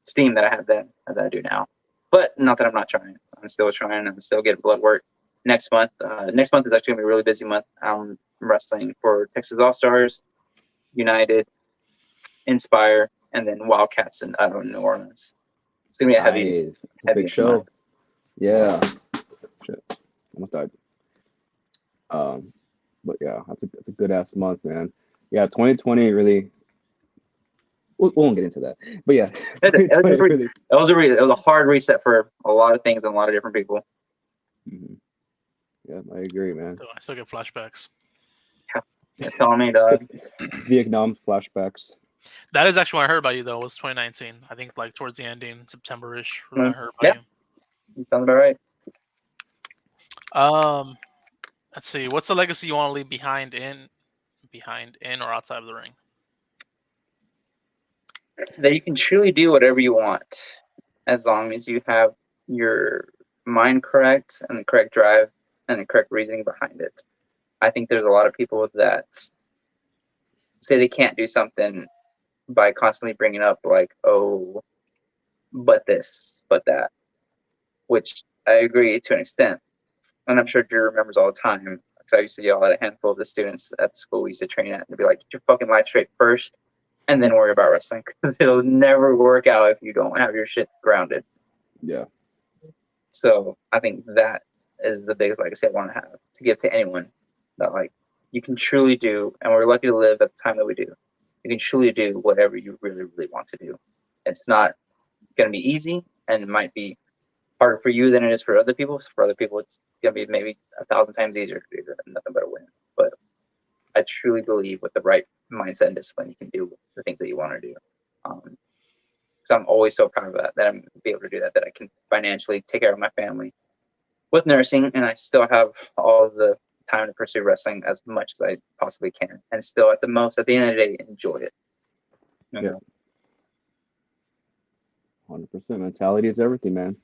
S1: steam that I had then that I do now. But not that I'm not trying. I'm still trying. I'm still getting blood work. Next month is actually gonna be a really busy month. I'm wrestling for Texas All Stars, United, Inspire, and then Wildcats in New Orleans. It's gonna be a heavy,
S3: Nice. It's a big show.
S1: month.
S3: Yeah. Shit. Almost died. But yeah, that's a good ass month, man. Yeah, 2020 really. We won't get into that, but yeah,
S1: it was a hard reset for a lot of things and a lot of different people.
S3: Mm-hmm. Yeah, I agree, man.
S2: I still get flashbacks.
S1: Yeah, telling me, dog.
S3: Vietnam flashbacks.
S2: That is actually what I heard about you, though. Was 2019? I think like towards the ending, September-ish. I heard about
S1: you. Sounds about
S2: right. Let's see. What's the legacy you want to leave behind in or outside of the ring?
S1: That you can truly do whatever you want, as long as you have your mind correct and the correct drive and the correct reasoning behind it. I think there's a lot of people that say they can't do something by constantly bringing up like, oh, but this, but that, which I agree to an extent. And I'm sure Drew remembers all the time, because I used to yell at a handful of the students at the school we used to train at and be like, get your fucking life straight first and then worry about wrestling, because it'll never work out if you don't have your shit grounded.
S3: Yeah.
S1: So I think that is the biggest legacy I want to have, to give to anyone, that like you can truly do, and we're lucky to live at the time that we do. You can truly do whatever you really, really want to do. It's not going to be easy, and it might be harder for you than it is for other people. So for other people, it's going to be maybe 1,000 times easier to do that, nothing but a win. But I truly believe with the right mindset and discipline, you can do the things that you want to do. So I'm always so proud of that I'm be able to do that I can financially take care of my family with nursing, and I still have all of the time to pursue wrestling as much as I possibly can, and still at the end of the day, enjoy it.
S3: Yeah. 100%. Mentality is everything, man.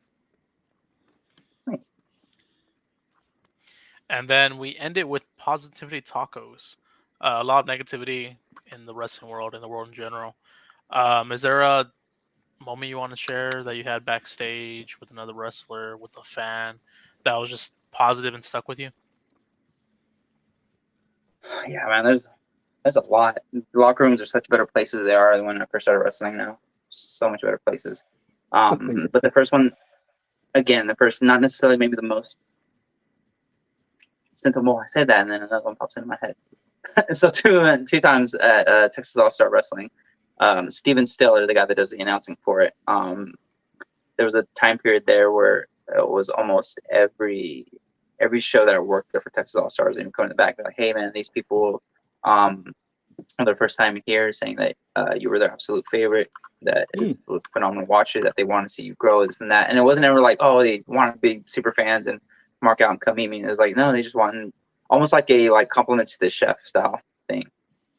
S2: And then we end it with positivity tacos. A lot of negativity in the wrestling world, in the world in general. Is there a moment you want to share that you had backstage with another wrestler, with a fan, that was just positive and stuck with you?
S1: Yeah, man, there's a lot. The locker rooms are such better places than they are than when I first started wrestling now. So much better places. But the first one, again, not necessarily maybe the most sentimental. I said that, and then another one pops into my head. So two times at Texas All-Star Wrestling, Steven Stiller, the guy that does the announcing for it, there was a time period there where it was almost every show that I worked there for Texas All-Stars, even coming back, like, hey man, these people for their first time here, saying that you were their absolute favorite, that it was phenomenal to watch you, that they want to see you grow, this and that. And it wasn't ever like, oh, they want to be super fans and mark out and come meet me. It was like, no, they just wanted almost like a compliment to the chef style thing.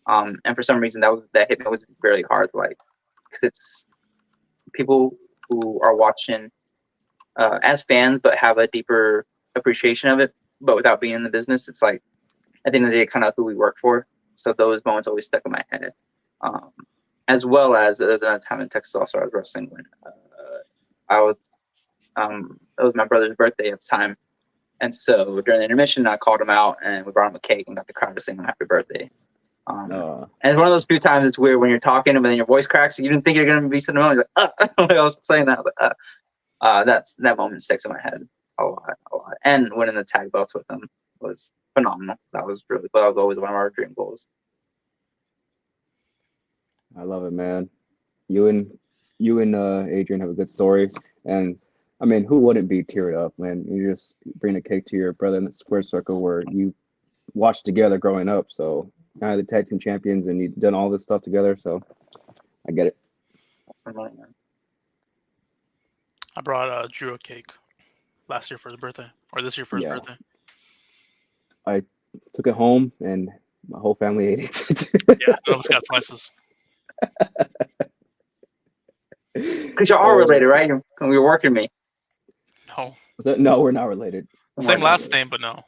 S1: And for some reason that hit me. It was really hard, like, because it's people who are watching as fans but have a deeper appreciation of it, but without being in the business. It's like, at the end of the day, kind of who we work for. So those moments always stuck in my head. As well as there's another time in Texas All Stars Wrestling when it was my brother's birthday at the time. And so during the intermission, I called him out and we brought him a cake and got the crowd to sing him happy birthday. And it's one of those few times it's weird when you're talking and then your voice cracks. You didn't think you're going to be sitting around like, I was saying that. But that moment sticks in my head a lot. And winning the tag belts with them was phenomenal. That was always one of our dream goals.
S3: I love it, man. You and Adrian have a good story, and I mean, who wouldn't be teared up, man? You just bring a cake to your brother in the square circle where you watched together growing up. So kind of the tag team champions, and you've done all this stuff together. So I get it.
S2: I brought Drew a cake last year for his birthday, or this year for his birthday.
S3: I took it home, and my whole family ate it.
S2: Yeah, none of us got slices.
S1: Because you're all related, right? You're working me.
S2: No.
S3: No, we're not related.
S2: Same last name, but no.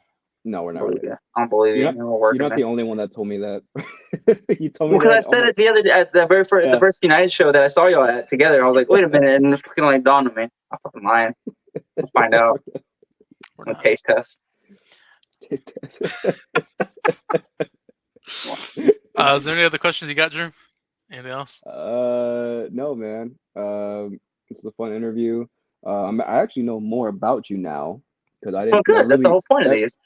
S3: No, we're
S1: I
S3: not
S1: don't believe
S3: related.
S1: you. I don't believe you.
S3: You're
S1: We're
S3: not
S1: working,
S3: the only one that told me that. You told me
S1: Well, because
S3: that.
S1: I said it the other day at the very first, the first United show that I saw y'all at together. I was like, wait a minute, and it fucking like dawned on me. I'm fucking lying. We'll find out.
S2: We're
S1: A
S2: not.
S1: taste test.
S3: Taste test.
S2: Is there any other questions you got, Drew? Anything else?
S3: No, man. This was a fun interview. I actually know more about you now because I
S1: Well,
S3: didn't.
S1: good. That's the whole point of these.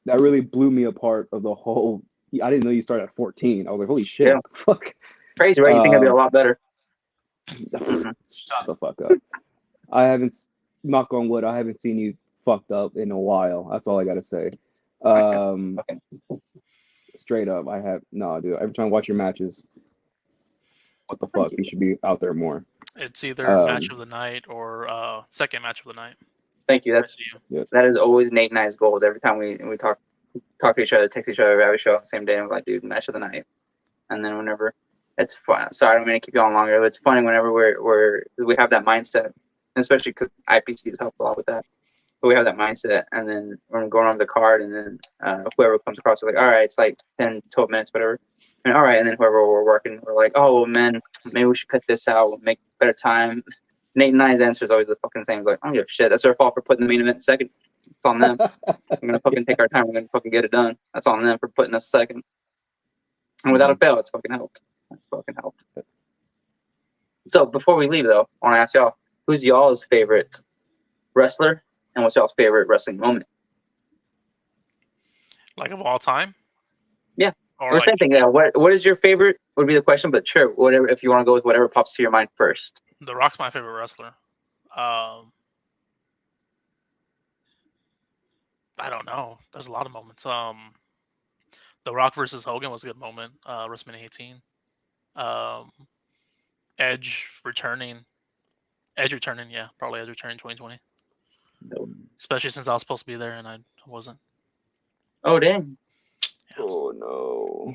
S3: That really blew me apart of the whole. I didn't know you started at 14. I was like, holy shit,
S1: Yeah.
S3: what the fuck.
S1: Crazy, right? You think I'd be a lot better.
S3: Shut the fuck up. I haven't, knock on wood, I haven't seen you fucked up in a while. That's all I gotta say.
S1: Okay.
S3: Straight up, I have no, dude. Every time I watch your matches, what the fuck? You should be out there more.
S2: It's either match of the night or second match of the night.
S1: Thank you. That is always Nate and I's goals. Every time we talk to each other, text each other, have a show same day. I'm like, dude, match of the night. And then whenever it's fun. Sorry, I don't mean to keep you on longer. But it's funny whenever we have that mindset, and especially because IPC has helped a lot with that. But we have that mindset, and then we're going over the card, and then whoever comes across, we're like, all right, it's like 10, 12 minutes, whatever. And all right, and then whoever we're working, we're like, oh, man, maybe we should cut this out. We'll make better time. Nate and I's answer is always the fucking same. It's like, I don't give a shit. That's their fault for putting the main event second. It's on them. We're going to fucking take our time. We're going to fucking get it done. That's on them for putting us second. And without a fail, it's fucking helped. That's fucking helped. So before we leave, though, I want to ask y'all, who's y'all's favorite wrestler? And what's y'all's favorite wrestling moment?
S2: Like of all time?
S1: Yeah.
S2: Or
S1: Or same thing. Yeah. What is your favorite? Would be the question, but sure, whatever. If you want to go with whatever pops to your mind first.
S2: The Rock's my favorite wrestler. I don't know. There's a lot of moments. The Rock versus Hogan was a good moment. WrestleMania 18. Edge returning. Yeah, probably Edge returning 2020.
S1: Nope.
S2: Especially since I was supposed to be there and I wasn't.
S1: Oh dang!
S2: Yeah.
S3: Oh no.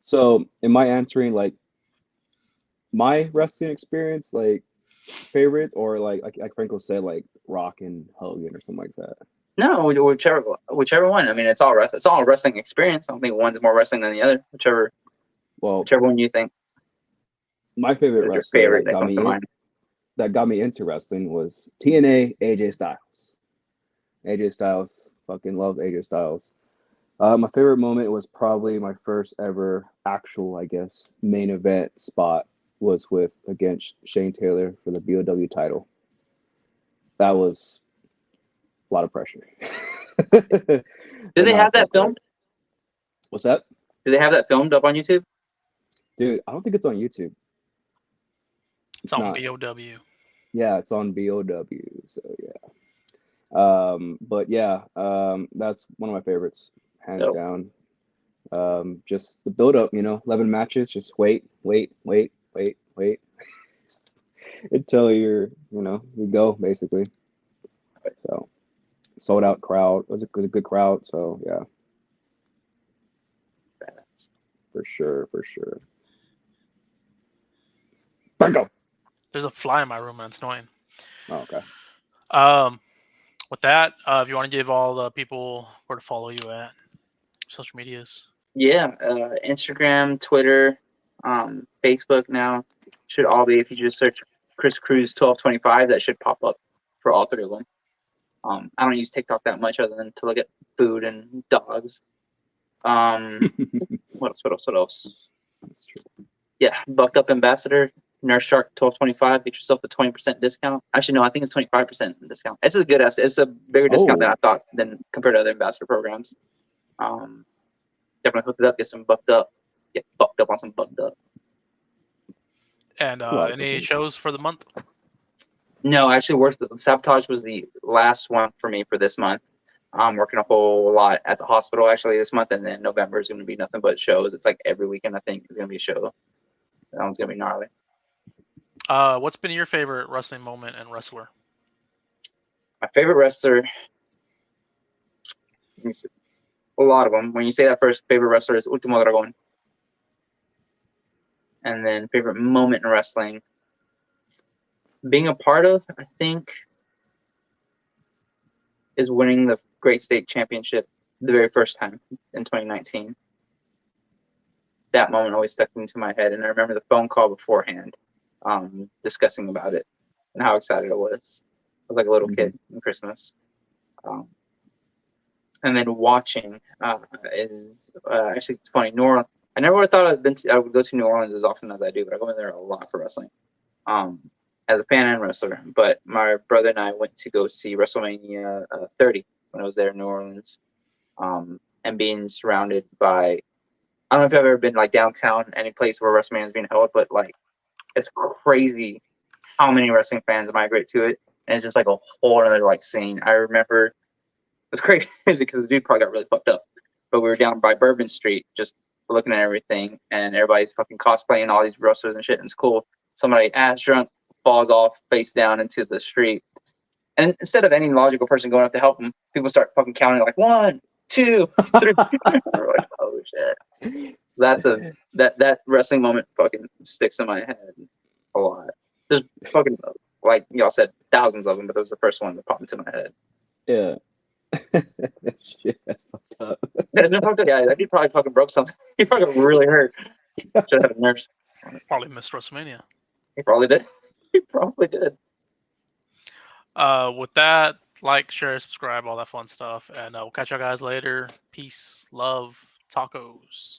S3: So am I answering like my wrestling experience, like favorite, or like Franco said, like Rock and Hogan or something like that?
S1: No, whichever one. I mean, it's all wrestling. It's all a wrestling experience. I don't think one's more wrestling than the other. Whichever one you think.
S3: My favorite wrestler that got me into wrestling was TNA AJ Styles. AJ Styles, fucking love AJ Styles. My favorite moment was probably my first ever actual, I guess, main event spot was against Shane Taylor for the BOW title. That was a lot of pressure.
S1: Did they have that filmed?
S3: What's that?
S1: Do they have that filmed up on YouTube?
S3: Dude, I don't think it's on YouTube.
S2: It's on BOW.
S3: Yeah, it's on BOW. So yeah. But yeah, that's one of my favorites, hands down. Just the build up, 11 matches, just wait until we go basically. So sold out crowd. It was a good crowd. So yeah. For sure. Franco.
S2: There's a fly in my room and it's annoying.
S3: Oh, okay.
S2: With that, if you want to give all the people where to follow you at social medias.
S1: Yeah, Instagram, Twitter, Facebook now should all be. If you just search Chris Cruz 1225, that should pop up for all three of them. I don't use TikTok that much other than to look at food and dogs. What else?
S3: That's true.
S1: Yeah, Bucked Up Ambassador, Nurse Shark 1225. Get yourself a 20% discount. Actually, no, I think it's 25% discount. It's a good ass. It's a bigger discount than I thought compared to other ambassador programs. Definitely hook it up. Get some bucked up. Get fucked up on some bucked up.
S2: And any shows for the month?
S1: No, actually, Sabotage was the last one for me for this month. I'm working a whole lot at the hospital actually this month, and then November is going to be nothing but shows. It's like every weekend I think is going to be a show. That one's going to be gnarly.
S2: What's been your favorite wrestling moment and wrestler?
S1: My favorite wrestler, a lot of them. When you say that first, favorite wrestler is Ultimo Dragon. And then favorite moment in wrestling, being a part of, I think, is winning the Great State Championship the very first time in 2019. That moment always stuck into my head, and I remember the phone call beforehand, discussing about it and how excited I was. I was like a little kid in Christmas. And then watching is actually, it's funny. New Orleans. I never would have thought I would go to New Orleans as often as I do, but I go in there a lot for wrestling, as a fan and wrestler. But my brother and I went to go see WrestleMania 30 when I was there in New Orleans, and being surrounded by, I don't know if I've ever been like downtown, any place where WrestleMania is being held, but like it's crazy how many wrestling fans migrate to it, and it's just like a whole other like scene. I remember it's crazy because the dude probably got really fucked up, but we were down by Bourbon Street just looking at everything, and everybody's fucking cosplaying all these wrestlers and shit, and it's cool. Somebody ass drunk falls off face down into the street, and instead of any logical person going up to help him, people start fucking counting like 1, 2, 3. We're like, oh shit! So that's that wrestling moment fucking sticks in my head a lot. There's fucking, like y'all said, thousands of them, but that was the first one that popped into my head.
S3: Yeah. Shit, that's fucked up.
S1: Yeah, that dude probably fucking broke something. He fucking really hurt. Should have a nurse.
S2: Probably missed WrestleMania.
S1: He probably did. He probably did.
S2: With that, like, share, subscribe, all that fun stuff, and we'll catch you guys later. Peace, love, tacos.